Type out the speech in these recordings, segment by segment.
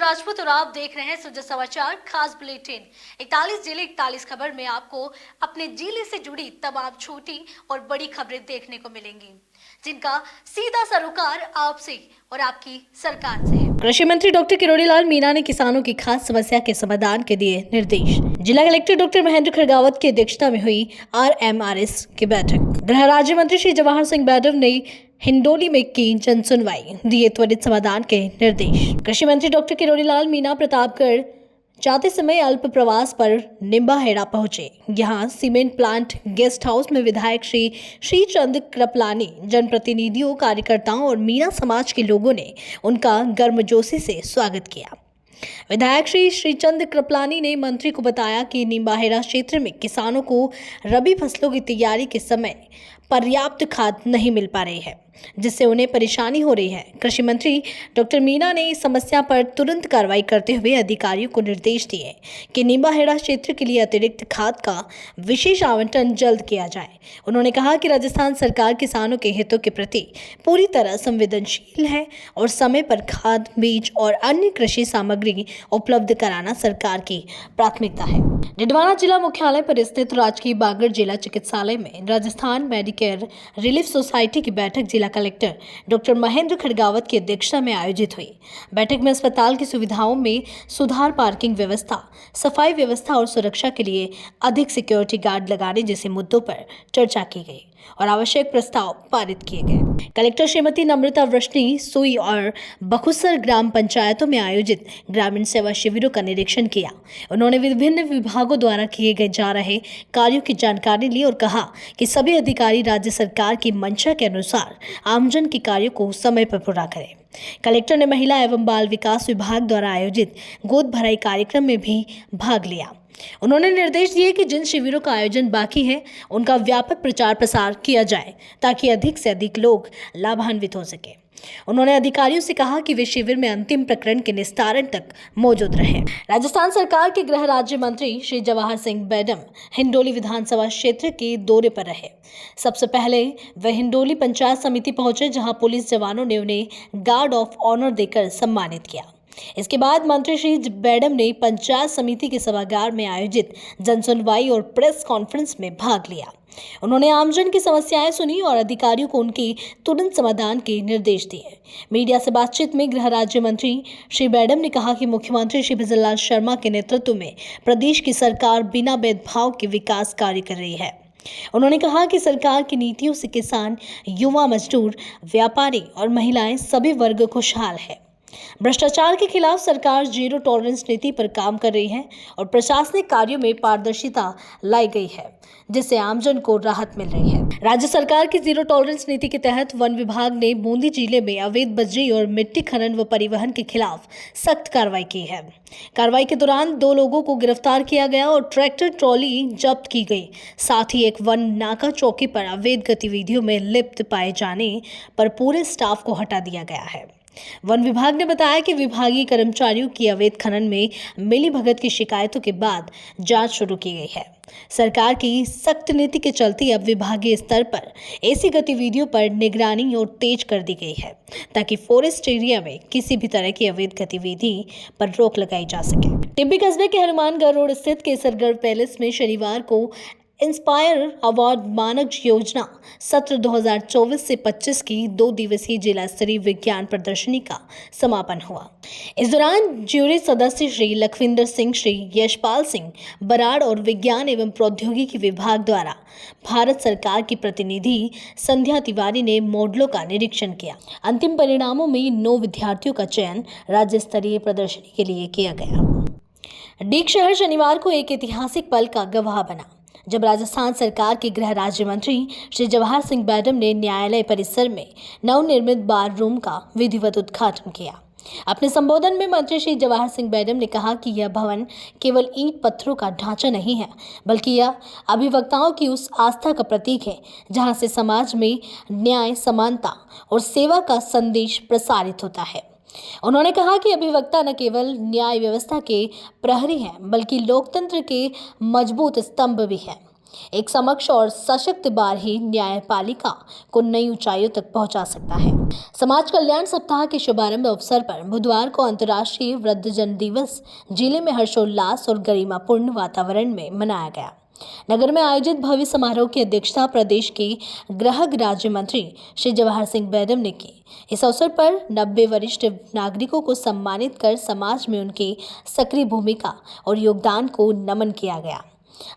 राजपूत और आप देख रहे हैं सुजा समाचार खास बुलेटिन। 41 जिले 41 खबर में आपको अपने जिले से जुड़ी तमाम छोटी और बड़ी खबरें देखने को मिलेंगी, जिनका सीधा सरोकार आपसे और आपकी सरकार से है। कृषि मंत्री डॉक्टर किरोड़ीलाल मीणा ने किसानों की खास समस्या के समाधान के दिए निर्देश। जिला कलेक्टर डॉक्टर महेंद्र खड़गावत की अध्यक्षता में हुई RMRS की बैठक। गृह राज्य मंत्री श्री जवाहर सिंह बैडम ने हिंडोली में की जन सुनवाई, दिए त्वरित समाधान के निर्देश। कृषि मंत्री डॉक्टर किरोड़ीलाल मीणा प्रतापगढ़ जाते समय अल्प प्रवास पर निम्बाहेड़ा पहुंचे। यहां सीमेंट प्लांट गेस्ट हाउस में विधायक श्री श्रीचंद कृपलानी, जनप्रतिनिधियों, कार्यकर्ताओं और मीणा समाज के लोगों ने उनका गर्मजोशी से स्वागत किया। विधायक श्री श्रीचंद कृपलानी ने मंत्री को बताया कि निम्बाहेड़ा क्षेत्र में किसानों को रबी फसलों की तैयारी के समय पर्याप्त खाद नहीं मिल पा रही है, जिससे उन्हें परेशानी हो रही है। कृषि मंत्री डॉक्टर मीणा ने इस समस्या पर तुरंत कार्रवाई करते हुए अधिकारियों को निर्देश दिए कि निम्बाहेड़ा क्षेत्र के लिए अतिरिक्त खाद का विशेष आवंटन जल्द किया जाए। उन्होंने कहा कि राजस्थान सरकार किसानों के हितों के प्रति पूरी तरह संवेदनशील है और समय पर खाद, बीज और अन्य कृषि सामग्री उपलब्ध कराना सरकार की प्राथमिकता है। डिडवाना जिला मुख्यालय पर स्थित राजकीय बागड़ जिला चिकित्सालय में राजस्थान मेडिकेयर रिलीफ सोसाइटी की बैठक जिला कलेक्टर डॉक्टर महेंद्र खड़गावत की अध्यक्षता में आयोजित हुई। बैठक में अस्पताल की सुविधाओं में सुधार, पार्किंग व्यवस्था, सफाई व्यवस्था और सुरक्षा के लिए अधिक सिक्योरिटी गार्ड लगाने जैसे मुद्दों पर चर्चा की गई और आवश्यक प्रस्ताव पारित किए गए। कलेक्टर श्रीमती नम्रता वृष्णि सुई और बखुसर ग्राम पंचायतों में आयोजित ग्रामीण सेवा शिविरों का निरीक्षण किया। उन्होंने विभिन्न विभागों द्वारा किए गए जा रहे कार्यों की जानकारी ली और कहा कि सभी अधिकारी राज्य सरकार की मंशा के अनुसार आमजन के कार्यों को समय पर पूरा करें। कलेक्टर ने महिला एवं बाल विकास विभाग द्वारा आयोजित गोद भराई कार्यक्रम में भी भाग लिया। उन्होंने निर्देश दिए कि जिन शिविरों का आयोजन बाकी है उनका व्यापक प्रचार प्रसार किया जाए ताकि अधिक से अधिक लोग लाभान्वित हो सके। उन्होंने अधिकारियों से कहा कि वे शिविर में अंतिम प्रकरण के निस्तारण तक मौजूद रहें। राजस्थान सरकार के गृह राज्य मंत्री श्री जवाहर सिंह बैडम हिंडोली विधानसभा क्षेत्र के दौरे पर रहे। सबसे पहले वे हिंडोली पंचायत समिति पहुंचे, जहां पुलिस जवानों ने उन्हें गार्ड ऑफ ऑनर देकर सम्मानित किया। इसके बाद मंत्री श्री बैडम ने पंचायत समिति के सभागार में आयोजित जनसुनवाई और प्रेस कॉन्फ्रेंस में भाग लिया। उन्होंने आमजन की समस्याएं सुनी और अधिकारियों को उनके तुरंत समाधान के निर्देश दिए। मीडिया से बातचीत में गृह राज्य मंत्री श्री बैडम ने कहा कि मुख्यमंत्री श्री भजनलाल शर्मा के नेतृत्व में प्रदेश की सरकार बिना भेदभाव के विकास कार्य कर रही है। उन्होंने कहा कि सरकार की नीतियों से किसान, युवा, मजदूर, व्यापारी और महिलाएं सभी वर्ग खुशहाल है। भ्रष्टाचार के खिलाफ सरकार जीरो टॉलरेंस नीति पर काम कर रही है और प्रशासनिक कार्यों में पारदर्शिता लाई गई है, जिससे आमजन को राहत मिल रही है। राज्य सरकार की जीरो टॉलरेंस नीति के तहत वन विभाग ने बूंदी जिले में अवैध बजरी और मिट्टी खनन व परिवहन के खिलाफ सख्त कार्रवाई की है। कार्रवाई के दौरान 2 लोगों को गिरफ्तार किया गया और ट्रैक्टर ट्रॉली जब्त की गई। साथ ही एक वन नाका चौकी पर अवैध गतिविधियों में लिप्त पाए जाने पर पूरे स्टाफ को हटा दिया गया है। वन विभाग ने बताया कि विभागीय कर्मचारियों की अवैध खनन में मिलीभगत की शिकायतों के बाद जांच शुरू की गई है। सरकार की सख्त नीति के चलते अब विभागीय स्तर पर ऐसी गतिविधियों पर निगरानी और तेज कर दी गई है ताकि फॉरेस्ट एरिया में किसी भी तरह की अवैध गतिविधि पर रोक लगाई जा सके। टिब्बी कस्बे के हनुमानगढ़ रोड स्थित केसरगढ़ पैलेस में शनिवार को इंस्पायर अवार्ड मानक योजना सत्र 2024 से 25 की 2 दिवसीय जिला स्तरीय विज्ञान प्रदर्शनी का समापन हुआ। इस दौरान ज्यूरी सदस्य श्री लखविंदर सिंह, श्री यशपाल सिंह बराड़ और विज्ञान एवं प्रौद्योगिकी विभाग द्वारा भारत सरकार की प्रतिनिधि संध्या तिवारी ने मॉडलों का निरीक्षण किया। अंतिम परिणामों में 9 विद्यार्थियों का चयन राज्य स्तरीय प्रदर्शनी के लिए किया गया। डीग शहर शनिवार को एक ऐतिहासिक पल का गवाह बना जब राजस्थान सरकार के गृह राज्य मंत्री श्री जवाहर सिंह बैडम ने न्यायालय परिसर में नवनिर्मित बार रूम का विधिवत उद्घाटन किया। अपने संबोधन में मंत्री श्री जवाहर सिंह बैडम ने कहा कि यह भवन केवल ईंट पत्थरों का ढांचा नहीं है, बल्कि यह अभिवक्ताओं की उस आस्था का प्रतीक है जहां से समाज में न्याय, समानता और सेवा का संदेश प्रसारित होता है। उन्होंने कहा कि अभिवक्ता न केवल न्याय व्यवस्था के प्रहरी हैं, बल्कि लोकतंत्र के मजबूत स्तंभ भी हैं। एक समक्ष और सशक्त बार ही न्यायपालिका को नई ऊंचाइयों तक पहुंचा सकता है। समाज कल्याण सप्ताह के शुभारंभ अवसर पर बुधवार को अंतर्राष्ट्रीय वृद्धजन दिवस जिले में हर्षोल्लास और गरिमापूर्ण वातावरण में मनाया गया। नगर में आयोजित भव्य समारोह की अध्यक्षता प्रदेश के गृह राज्य मंत्री श्री जवाहर सिंह बैरम ने की। इस अवसर पर 90 वरिष्ठ नागरिकों को सम्मानित कर समाज में उनकी सक्रिय भूमिका और योगदान को नमन किया गया।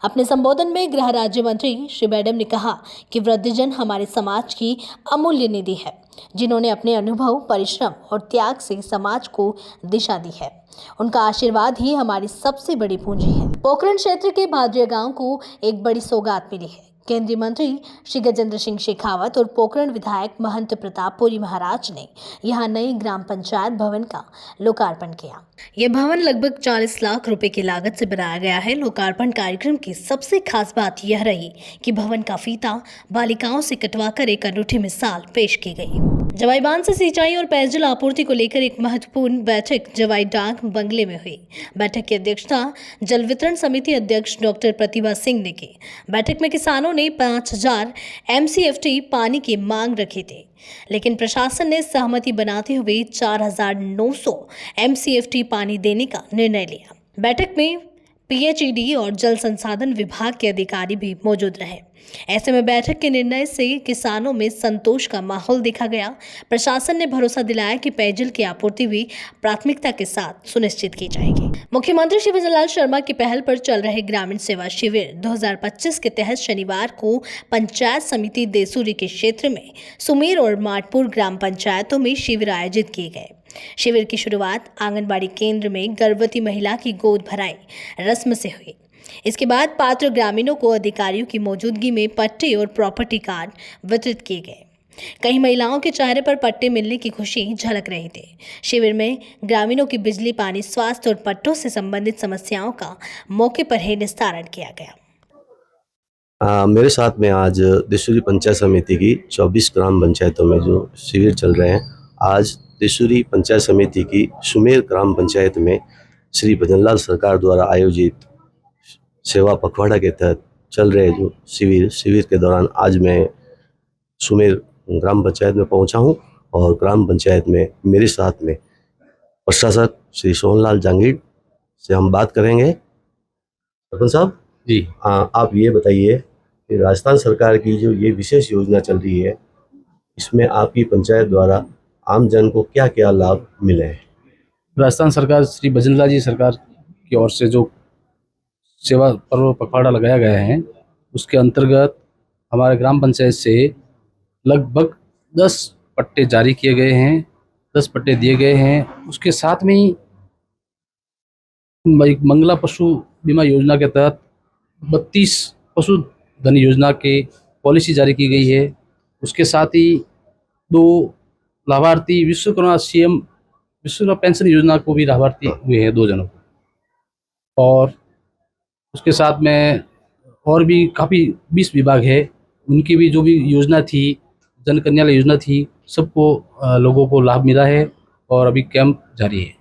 अपने संबोधन में गृह राज्य मंत्री श्री बैरम ने कहा कि वृद्धजन हमारे समाज की अमूल्य निधि है, जिन्होंने अपने अनुभव, परिश्रम और त्याग से समाज को दिशा दी है। उनका आशीर्वाद ही हमारी सबसे बड़ी पूंजी है। पोखरण क्षेत्र के भादरिया गांव को एक बड़ी सौगात मिली है। केंद्रीय मंत्री श्री गजेंद्र सिंह शेखावत और पोखरण विधायक महंत प्रतापपुरी महाराज ने यहां नई ग्राम पंचायत भवन का लोकार्पण किया। यह भवन लगभग 40 लाख रुपए की लागत से बनाया गया है। लोकार्पण कार्यक्रम की सबसे खास बात यह रही कि भवन का फीता बालिकाओं से कटवाकर एक अनूठी मिसाल पेश की गई। जवाई बांध से सिंचाई और पेयजल आपूर्ति को लेकर एक महत्वपूर्ण बैठक जवाई डाक बंगले में हुई। बैठक की अध्यक्षता जल वितरण समिति अध्यक्ष डॉक्टर प्रतिभा सिंह ने की। बैठक में किसानों ने 5000 MCFT पानी की मांग रखी थी, लेकिन प्रशासन ने सहमति बनाते हुए 4900 MCFT पानी देने का निर्णय लिया। बैठक में PHED और जल संसाधन विभाग के अधिकारी भी मौजूद रहे। ऐसे में बैठक के निर्णय से किसानों में संतोष का माहौल देखा गया। प्रशासन ने भरोसा दिलाया कि पेयजल की आपूर्ति भी प्राथमिकता के साथ सुनिश्चित की जाएगी। मुख्यमंत्री श्री भजनलाल शर्मा की पहल पर चल रहे ग्रामीण सेवा शिविर 2025 के तहत शनिवार को पंचायत समिति देसूरी के क्षेत्र में सुमेर और माटपुर ग्राम पंचायतों में शिविर आयोजित किए गए। शिविर की शुरुआत आंगनबाड़ी केंद्र में गर्भवती महिला की गोद भराई रस्म से हुई। इसके बाद पात्र ग्रामीणों को अधिकारियों की मौजूदगी में पट्टे और प्रॉपर्टी कार्ड वितरित किए गए। कई महिलाओं के चेहरे पर पट्टे मिलने की खुशी झलक रही थी। शिविर में ग्रामीणों की बिजली, पानी, स्वास्थ्य और पट्टों से संबंधित समस्याओं का मौके पर ही निस्तारण किया गया। मेरे साथ में आज देसूरी पंचायत समिति की 24 ग्राम पंचायतों में जो शिविर चल रहे हैं, आज देसूरी पंचायत समिति की सुमेर ग्राम पंचायत में श्री भजनलाल सरकार द्वारा आयोजित सेवा पखवाड़ा के तहत चल रहे जो शिविर के दौरान आज मैं सुमेर ग्राम पंचायत में पहुंचा हूं और ग्राम पंचायत में मेरे साथ में प्रशासक श्री सोहनलाल जांगीर से हम बात करेंगे। सरपंच साहब जी, आप ये बताइए कि राजस्थान सरकार की जो ये विशेष योजना चल रही है, इसमें आपकी पंचायत द्वारा आम जन को क्या क्या लाभ मिले हैं? राजस्थान सरकार श्री भजनलाल जी सरकार की ओर से जो सेवा पर्व पखवाड़ा लगाया गया है, उसके अंतर्गत हमारे ग्राम पंचायत से लगभग 10 पट्टे जारी किए गए हैं, 10 पट्टे दिए गए हैं। उसके साथ में ही मंगला पशु बीमा योजना के तहत 32 पशु धन योजना के पॉलिसी जारी की गई है। उसके साथ ही 2 लाभार्थी विश्वकर्मा CM विश्वकर्मा पेंशन योजना को भी लाभार्थी हुए हैं 2 जनों को। और उसके साथ में और भी काफ़ी 20 विभाग है, उनकी भी जो भी योजना थी, जन कल्याण योजना थी, सबको लोगों को लाभ मिला है और अभी कैंप जारी है।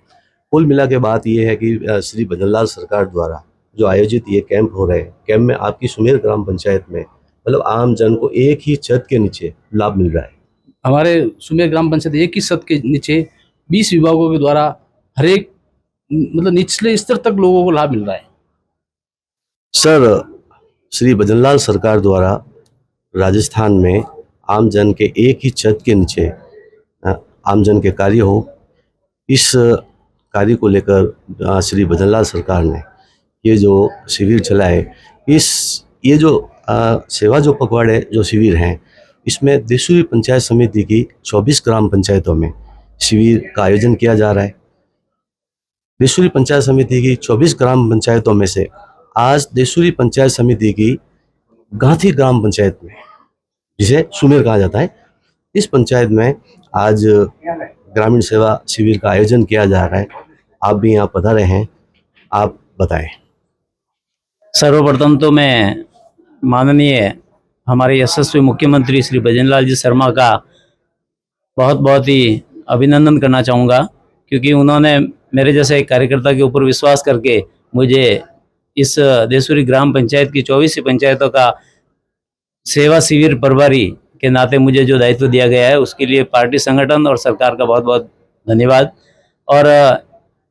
कुल मिला के बात ये है कि श्री भजनलाल सरकार द्वारा जो आयोजित ये कैंप हो रहे हैं, कैंप में आपकी सुमेर ग्राम पंचायत में मतलब आम जन को एक ही छत के नीचे लाभ मिल रहा है। हमारे सुमेर ग्राम पंचायत एक ही छत के नीचे 20 विभागों के द्वारा हर एक मतलब निचले स्तर तक लोगों को लाभ मिल रहा है। सर, श्री भजनलाल सरकार द्वारा राजस्थान में आम जन के एक ही छत के नीचे आम जन के कार्य हो, इस कार्य को लेकर श्री भजनलाल सरकार ने ये जो शिविर चलाए, ये जो सेवा जो पखवाड़े जो शिविर हैं, इसमें देसूरी पंचायत समिति की 24 ग्राम पंचायतों में शिविर का आयोजन किया जा रहा है। देसूरी पंचायत समिति की 24 ग्राम पंचायतों में से आज देसूरी पंचायत समिति की गांधी ग्राम पंचायत में, जिसे सुमेर कहा जाता है, इस पंचायत में आज ग्रामीण सेवा शिविर का आयोजन किया जा रहा है। आप भी यहाँ पधारे हैं, आप बताएं। सर्वप्रथम तो मैं माननीय हमारे यशस्वी मुख्यमंत्री श्री भजनलाल जी शर्मा का बहुत बहुत ही अभिनंदन करना चाहूँगा, क्योंकि उन्होंने मेरे जैसे एक कार्यकर्ता के ऊपर विश्वास करके मुझे इस देसूरी ग्राम पंचायत की 24 पंचायतों का सेवा शिविर प्रभारी के नाते मुझे जो दायित्व दिया गया है उसके लिए पार्टी संगठन और सरकार का बहुत बहुत धन्यवाद। और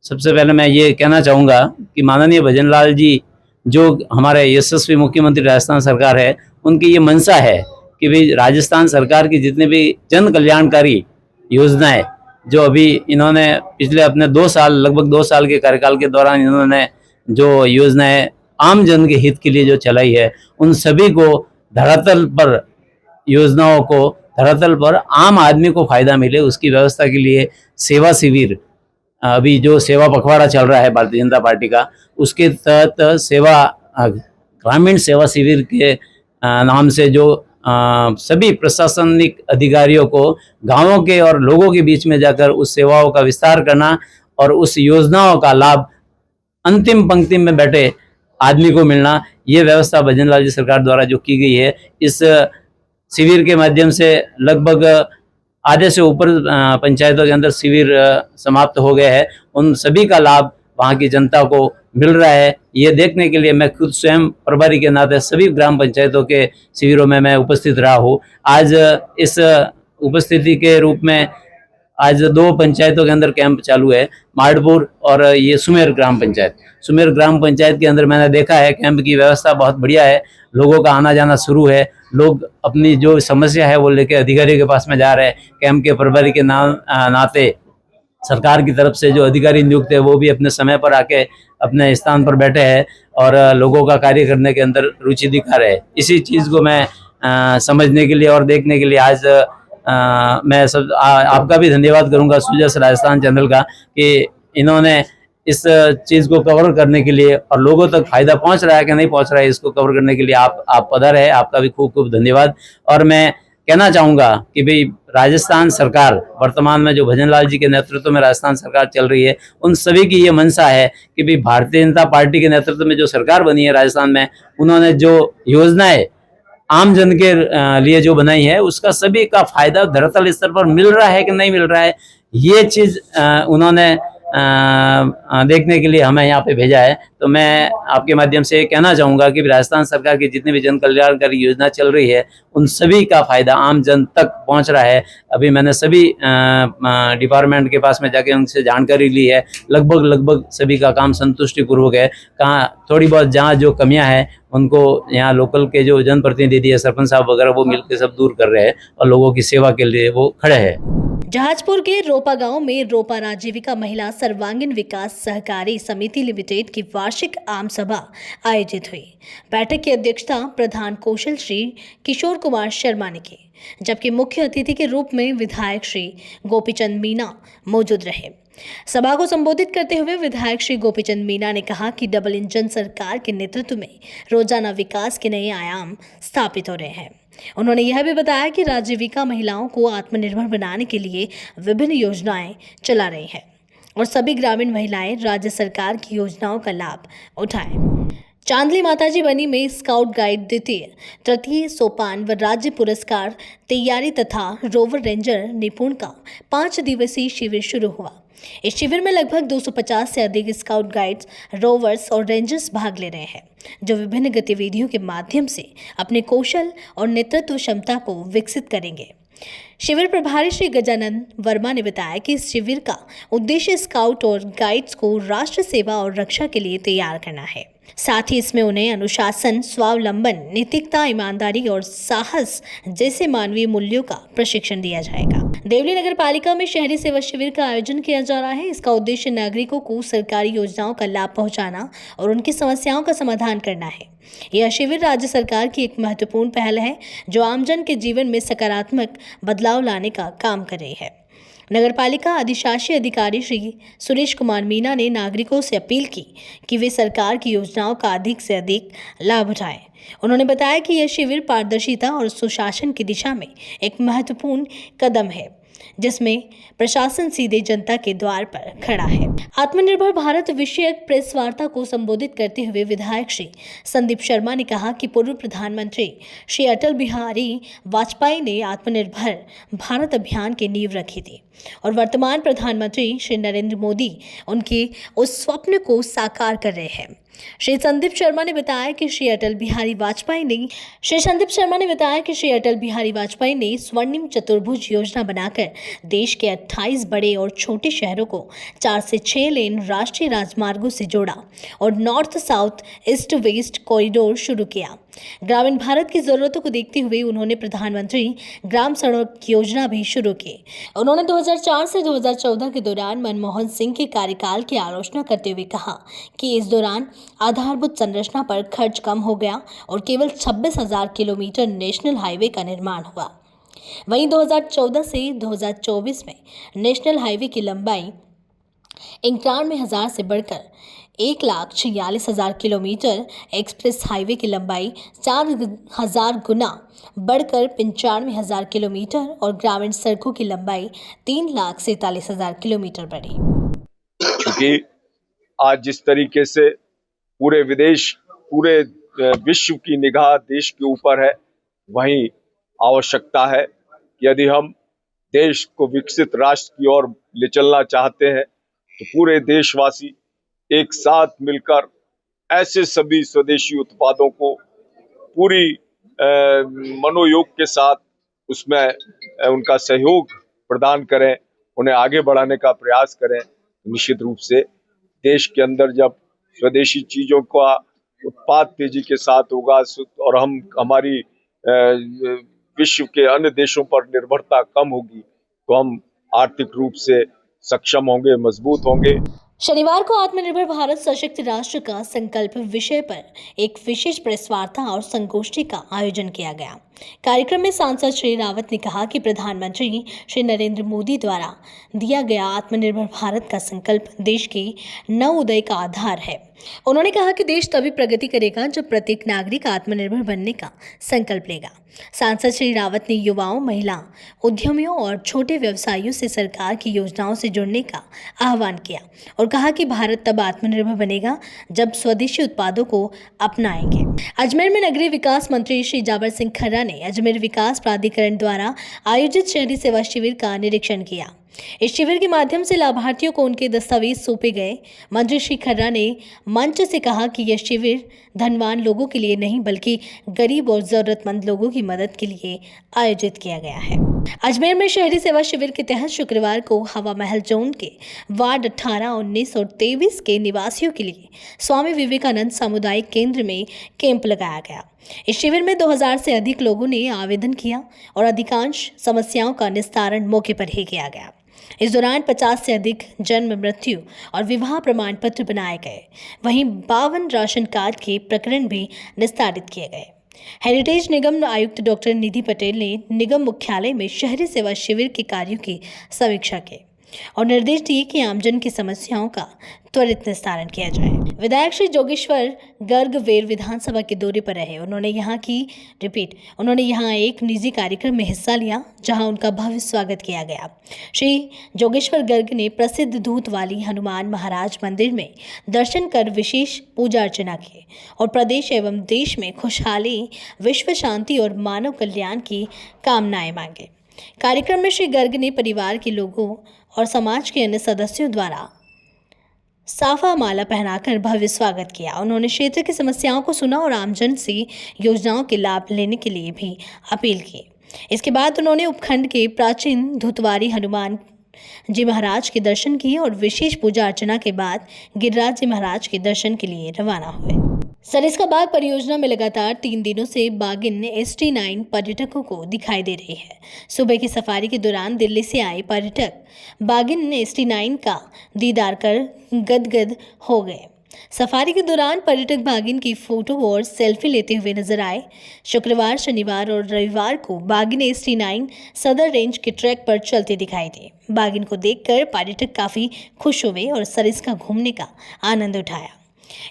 सबसे पहले मैं ये कहना चाहूँगा कि माननीय भजन लाल जी जो हमारे यशस्वी मुख्यमंत्री राजस्थान सरकार है, उनकी ये मंशा है कि भाई राजस्थान सरकार की जितने भी जन कल्याणकारी योजनाएं जो अभी इन्होंने पिछले अपने 2 साल लगभग 2 साल के कार्यकाल के दौरान इन्होंने जो योजनाएं आम जन के हित के लिए जो चलाई है, उन सभी को धरातल पर योजनाओं को धरातल पर आम आदमी को फायदा मिले उसकी व्यवस्था के लिए सेवा शिविर, अभी जो सेवा पखवाड़ा चल रहा है भारतीय जनता पार्टी का, उसके तहत ग्रामीण सेवा शिविर के नाम से जो सभी प्रशासनिक अधिकारियों को गांवों के और लोगों के बीच में जाकर उस सेवाओं का विस्तार करना और उस योजनाओं का लाभ अंतिम पंक्ति में बैठे आदमी को मिलना, ये व्यवस्था भजन लाल जी सरकार द्वारा जो की गई है। इस शिविर के माध्यम से लगभग आधे से ऊपर पंचायतों के अंदर शिविर समाप्त हो गए हैं। उन सभी का लाभ वहाँ की जनता को मिल रहा है। ये देखने के लिए मैं खुद स्वयं प्रभारी के नाते सभी ग्राम पंचायतों के शिविरों में मैं उपस्थित रहा हूँ। आज इस उपस्थिति के रूप में आज 2 पंचायतों के अंदर कैंप चालू है, माडपुर और ये सुमेर ग्राम पंचायत। सुमेर ग्राम पंचायत के अंदर मैंने देखा है कैंप की व्यवस्था बहुत बढ़िया है, लोगों का आना जाना शुरू है, लोग अपनी जो समस्या है वो लेके अधिकारी के पास में जा रहे हैं। कैंप के प्रभारी के नाते सरकार की तरफ से जो अधिकारी नियुक्त है वो भी अपने समय पर आके अपने स्थान पर बैठे हैं और लोगों का कार्य करने के अंदर रुचि दिखा रहे हैं। इसी चीज़ को मैं समझने के लिए और देखने के लिए आज मैं आपका भी धन्यवाद करूंगा सुजस राजस्थान चैनल का कि इन्होंने इस चीज़ को कवर करने के लिए और लोगों तक फायदा पहुंच रहा है कि नहीं पहुंच रहा है इसको कवर करने के लिए आप पधार है, आपका भी खूब खूब धन्यवाद। और मैं कहना चाहूँगा कि भाई राजस्थान सरकार वर्तमान में जो भजन लाल जी के नेतृत्व में राजस्थान सरकार चल रही है, उन सभी की ये मंशा है कि भाई भारतीय जनता पार्टी के नेतृत्व में जो सरकार बनी है राजस्थान में, उन्होंने जो योजनाएं आम जन के लिए जो बनाई है उसका सभी का फायदा धरातल स्तर पर मिल रहा है कि नहीं मिल रहा है, ये चीज़ उन्होंने देखने के लिए हमें यहाँ पे भेजा है। तो मैं आपके माध्यम से कहना चाहूँगा कि राजस्थान सरकार की जितनी भी जन कल्याणकारी योजना चल रही है उन सभी का फायदा आम जन तक पहुँच रहा है। अभी मैंने सभी डिपार्टमेंट के पास में जाके उनसे जानकारी ली है, लगभग सभी का काम संतुष्टिपूर्वक है। कहाँ थोड़ी बहुत जहाँ जो कमियाँ हैं उनको यहाँ लोकल के जो जनप्रतिनिधि है, सरपंच साहब वगैरह, वो मिलकर सब दूर कर रहे हैं और लोगों की सेवा के लिए वो खड़े हैं। जहाजपुर के रोपा गांव में रोपा राजीविका महिला सर्वांगीण विकास सहकारी समिति लिमिटेड की वार्षिक आम सभा आयोजित हुई। बैठक की अध्यक्षता प्रधान कौशल श्री किशोर कुमार शर्मा ने की, जबकि मुख्य अतिथि के रूप में विधायक श्री गोपीचंद मीणा मौजूद रहे। सभा को संबोधित करते हुए विधायक श्री गोपीचंद मीणा ने कहा कि डबल इंजन सरकार के नेतृत्व में रोजाना विकास के नए आयाम स्थापित हो रहे हैं। उन्होंने यह भी बताया कि राजीविका महिलाओं को आत्मनिर्भर बनाने के लिए विभिन्न योजनाएं चला रही है और सभी ग्रामीण महिलाएं राज्य सरकार की योजनाओं का लाभ उठाएं। चांदली माताजी बनी में स्काउट गाइड द्वितीय तृतीय सोपान व राज्य पुरस्कार तैयारी तथा रोवर रेंजर निपुण का 5 दिवसीय शिविर शुरू हुआ। इस शिविर में लगभग 250 से अधिक स्काउट गाइड्स, रोवर्स और रेंजर्स भाग ले रहे हैं, जो विभिन्न गतिविधियों के माध्यम से अपने कौशल और नेतृत्व क्षमता को विकसित करेंगे। शिविर प्रभारी श्री गजानंद वर्मा ने बताया कि इस शिविर का उद्देश्य स्काउट और गाइड्स को राष्ट्र सेवा और रक्षा के लिए तैयार करना है। साथ ही इसमें उन्हें अनुशासन, स्वावलंबन, नैतिकता, ईमानदारी और साहस जैसे मानवीय मूल्यों का प्रशिक्षण दिया जाएगा। देवली नगर पालिका में शहरी सेवा शिविर का आयोजन किया जा रहा है। इसका उद्देश्य नागरिकों को सरकारी योजनाओं का लाभ पहुंचाना और उनकी समस्याओं का समाधान करना है। यह शिविर राज्य सरकार की एक महत्वपूर्ण पहल है जो आमजन के जीवन में सकारात्मक बदलाव लाने का काम कर रही है। नगर पालिका अधिशासी अधिकारी श्री सुरेश कुमार मीणा ने नागरिकों से अपील की कि वे सरकार की योजनाओं का अधिक से अधिक लाभ उठाएं। उन्होंने बताया कि यह शिविर पारदर्शिता और सुशासन की दिशा में एक महत्वपूर्ण कदम है, जिसमें प्रशासन सीधे जनता के द्वार पर खड़ा है। आत्मनिर्भर भारत विषयक प्रेस वार्ता को संबोधित करते हुए विधायक श्री संदीप शर्मा ने कहा कि पूर्व प्रधानमंत्री श्री अटल बिहारी वाजपेयी ने आत्मनिर्भर भारत अभियान की नींव रखी थी और वर्तमान प्रधानमंत्री श्री नरेंद्र मोदी उनके उस स्वप्न को साकार कर रहे हैं। श्री संदीप शर्मा ने बताया कि श्री अटल बिहारी वाजपेयी ने स्वर्णिम चतुर्भुज योजना बनाकर देश के 28 बड़े और छोटे शहरों को 4 से 6 लेन राष्ट्रीय राजमार्गों से जोड़ा और north south east west corridor शुरू किया। ग्रामीण भारत की जरूरतों को देखते हुए उन्होंने प्रधानमंत्री ग्राम सड़क योजना भी शुरू की। उन्होंने 2004 से 2014 के दौरान मनमोहन सिंह के कार्यकाल की आलोचना करते हुए कहा कि इस दौरान आधारभूत संरचना पर खर्च कम हो गया और केवल 26,000 किलोमीटर नेशनल हाईवे का निर्माण हुआ। वहीं 2014 से 2024 में नेशनल हाईवे की लंबाई 91,000 से बढ़कर 1,46,000 किलोमीटर, एक्सप्रेस हाईवे की लंबाई 4,000 गुना बढ़कर 95,000 किलोमीटर और ग्रामीण सड़कों की लंबाई 3,47,000 किलोमीटर बढ़ी। क्योंकि आज जिस तरीके से पूरे विश्व की निगाह देश के ऊपर है, वहीं आवश्यकता है कि यदि हम देश को विकसित राष्ट्र की ओर ले चलना चाहते हैं तो पूरे देशवासी एक साथ मिलकर ऐसे सभी स्वदेशी उत्पादों को पूरी मनोयोग के साथ उसमें उनका सहयोग प्रदान करें, उन्हें आगे बढ़ाने का प्रयास करें। निश्चित रूप से देश के अंदर जब स्वदेशी चीजों का उत्पाद तेजी के साथ होगा और हमारी विश्व के अन्य देशों पर निर्भरता कम होगी तो हम आर्थिक रूप से सक्षम होंगे, मजबूत होंगे। शनिवार को आत्मनिर्भर भारत सशक्त राष्ट्र का संकल्प विषय पर एक विशेष प्रेस वार्ता और संगोष्ठी का आयोजन किया गया। कार्यक्रम में सांसद श्री रावत ने कहा कि प्रधानमंत्री श्री नरेंद्र मोदी द्वारा दिया गया आत्मनिर्भर भारत का संकल्प देश के नवोदय का आधार है। उन्होंने कहा कि देश तभी प्रगति करेगा जब प्रत्येक नागरिक आत्मनिर्भर बनने का संकल्प लेगा। सांसद श्री रावत ने युवाओं, महिला उद्यमियों और छोटे व्यवसायियों से सरकार की योजनाओं से जुड़ने का आह्वान किया और कहा कि भारत तब आत्मनिर्भर बनेगा जब स्वदेशी उत्पादों को अपनाएंगे। अजमेर में नगरीय विकास मंत्री श्री जाबर सिंह खर्रा ने अजमेर विकास प्राधिकरण द्वारा आयोजित शहरी सेवा शिविर का निरीक्षण किया। इस शिविर के माध्यम से लाभार्थियों को उनके दस्तावेज सौंपे गए। मंत्री श्री खर्रा ने मंच से कहा कि यह शिविर धनवान लोगों के लिए नहीं बल्कि गरीब और जरूरतमंद लोगों की मदद के लिए आयोजित किया गया है। अजमेर में शहरी सेवा शिविर के तहत शुक्रवार को हवा महल जोन के वार्ड 18, 19 और 23 के निवासियों के लिए स्वामी विवेकानंद सामुदायिक केंद्र में कैंप लगाया गया। इस शिविर में 2000 से अधिक लोगों ने आवेदन किया और अधिकांश समस्याओं का निस्तारण मौके पर ही किया गया। इस दौरान 50 से अधिक जन्म, मृत्यु और विवाह प्रमाण पत्र बनाए गए। वहीं 52 राशन कार्ड के प्रकरण भी निस्तारित किए गए। हेरिटेज निगम आयुक्त डॉक्टर निधि पटेल ने निगम मुख्यालय में शहरी सेवा शिविर के कार्यों की समीक्षा की और निर्देश दिए कि आमजन की समस्याओं का त्वरित निस्तारण किया जाए। विधायक श्री जोगेश्वर गर्ग वेर विधानसभा के दौरे पर रहे। उन्होंने यहाँ एक निजी कार्यक्रम में हिस्सा लिया जहां उनका भव्य स्वागत किया गया। श्री जोगेश्वर गर्ग ने प्रसिद्ध दूत वाली हनुमान महाराज मंदिर में दर्शन कर विशेष पूजा अर्चना की और प्रदेश एवं देश में खुशहाली, विश्व शांति और मानव कल्याण की कामनाएं मांगे। कार्यक्रम में श्री गर्ग ने परिवार के लोगों और समाज के अन्य सदस्यों द्वारा साफा माला पहनाकर भव्य स्वागत किया। उन्होंने क्षेत्र की समस्याओं को सुना और आमजन से योजनाओं के लाभ लेने के लिए भी अपील की। इसके बाद उन्होंने उपखंड के प्राचीन धुतवारी हनुमान जी महाराज के दर्शन किए और विशेष पूजा अर्चना के बाद गिरिराज जी महाराज के दर्शन के लिए रवाना हुए। सरिस्का बाग परियोजना में लगातार 3 दिनों से बागिन ST9 पर्यटकों को दिखाई दे रही है। सुबह की सफारी के दौरान दिल्ली से आए पर्यटक बागिन ST9 का दीदार कर गदगद हो गए। सफारी के दौरान पर्यटक बागिन की फोटो और सेल्फी लेते हुए नजर आए। शुक्रवार, शनिवार और रविवार को बागिन ST9 सदर रेंज के ट्रैक पर चलते दिखाई दिए। बागिन को देखकर पर्यटक काफी खुश हुए और सरिस्का घूमने का आनंद उठाया।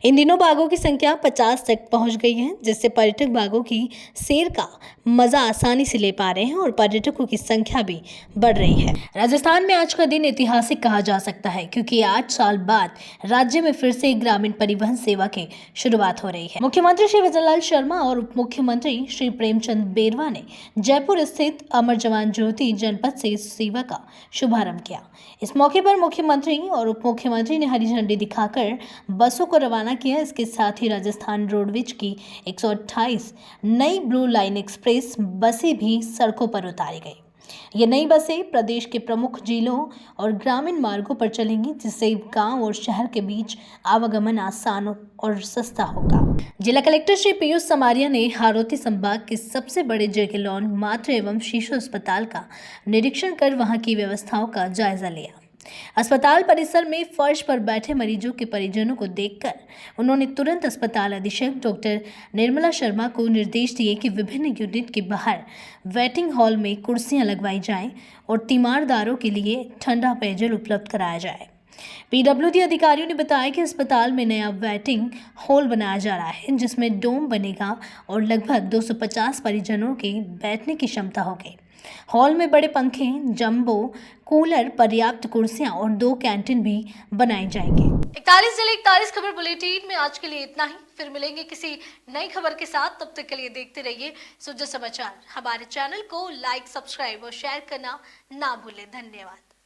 इन दिनों बाघों की संख्या 50 तक पहुंच गई है, जिससे पर्यटक बाघों की सैर का मजा आसानी से ले पा रहे हैं और पर्यटकों की संख्या भी बढ़ रही है। राजस्थान में आज का दिन ऐतिहासिक कहा जा सकता है क्योंकि 8 साल बाद राज्य में फिर से ग्रामीण परिवहन सेवा की शुरुआत हो रही है। मुख्यमंत्री श्री भजनलाल शर्मा और उप मुख्यमंत्री श्री प्रेमचंद बेरवा ने जयपुर स्थित अमर जवान ज्योति जनपद से इस सेवा का शुभारंभ किया। इस मौके पर मुख्यमंत्री और उप मुख्यमंत्री ने हरी झंडी दिखाकर बसों को रवाना किया। इसके साथ ही राजस्थान रोडवेज की 128 नई ब्लू लाइन एक्सप्रेस बसें भी सड़कों पर उतारी गई। ये नई बसें प्रदेश के प्रमुख जिलों और ग्रामीण मार्गों पर चलेंगी, जिससे गांव और शहर के बीच आवागमन आसान और सस्ता होगा। जिला कलेक्टर श्री पीयूष समारिया ने हाड़ौती संभाग के सबसे बड़े जेकेलॉन मातृ एवं शिशु अस्पताल का निरीक्षण कर वहां की व्यवस्थाओं का जायजा लिया। अस्पताल परिसर में फर्श पर बैठे मरीजों के परिजनों को देखकर उन्होंने तुरंत अस्पताल अधीक्षक डॉक्टर निर्मला शर्मा को निर्देश दिए कि विभिन्न यूनिट के बाहर वेटिंग हॉल में कुर्सियां लगवाई जाएं और तीमारदारों के लिए ठंडा पेयजल उपलब्ध कराया जाए। पीडब्ल्यूडी अधिकारियों ने बताया कि अस्पताल में नया वेटिंग हॉल बनाया जा रहा है, जिसमें डोम बनेगा और लगभग 250 परिजनों के बैठने की क्षमता होगी। हॉल में बड़े पंखे, जंबो कूलर, पर्याप्त कुर्सियां और 2 कैंटीन भी बनाए जाएंगे। 41 जिले 41 खबर बुलेटिन में आज के लिए इतना ही। फिर मिलेंगे किसी नई खबर के साथ। तब तक के लिए देखते रहिए सुजा समाचार। हमारे चैनल को लाइक, सब्सक्राइब और शेयर करना ना भूलें। धन्यवाद।